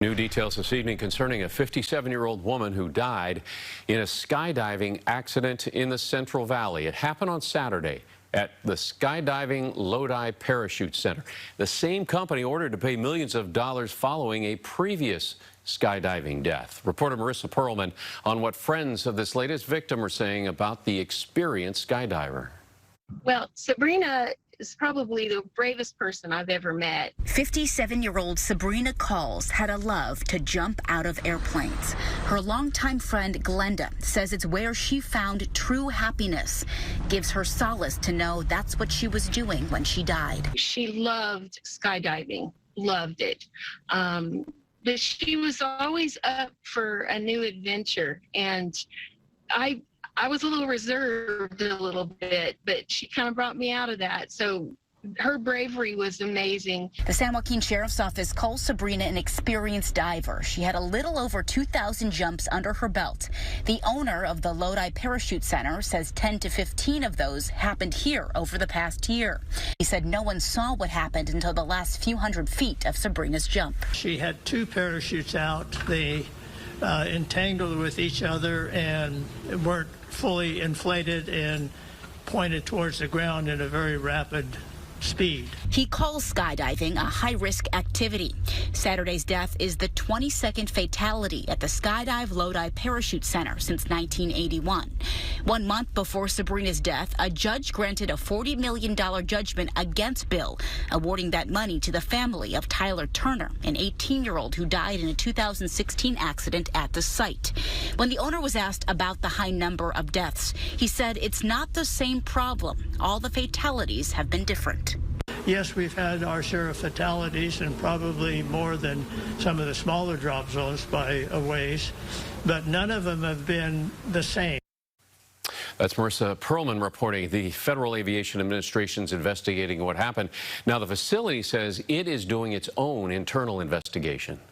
New details this evening concerning a 57-year-old woman who died in a skydiving accident in the Central Valley. It happened on Saturday at the Skydive Lodi Parachute Center. The same company ordered to pay millions of dollars following a previous skydiving death. Reporter Marissa Perlman on what friends of this latest victim are saying about the experienced skydiver. Well, Sabrina is probably the bravest person I've ever met. 57-year-old Sabrina Calls had a love to jump out of airplanes. Her longtime friend Glenda says it's where she found true happiness. Gives her solace to know that's what she was doing when she died. She loved skydiving, loved it. But she was always up for a new adventure, and I was a little reserved a little bit, but she kind of brought me out of that. So her bravery was amazing. The San Joaquin Sheriff's Office calls Sabrina an experienced diver. She had a little over 2,000 jumps under her belt. The owner of the Lodi Parachute Center says 10 to 15 of those happened here over the past year. He said no one saw what happened until the last few hundred feet of Sabrina's jump. She had two parachutes out. They entangled with each other and weren't fully inflated and pointed towards the ground in a very rapid speed. He calls skydiving a high-risk activity. Saturday's death is the 22nd fatality at the Skydive Lodi Parachute Center since 1981. 1 month before Sabrina's death, a judge granted a $40 million judgment against Bill, awarding that money to the family of Tyler Turner, an 18-year-old who died in a 2016 accident at the site. When the owner was asked about the high number of deaths, he said it's not the same problem. All the fatalities have been different. Yes, we've had our share of fatalities and probably more than some of the smaller drop zones by a ways, but none of them have been the same. That's Marissa Perlman reporting. The Federal Aviation Administration's investigating what happened. Now, the facility says it is doing its own internal investigation.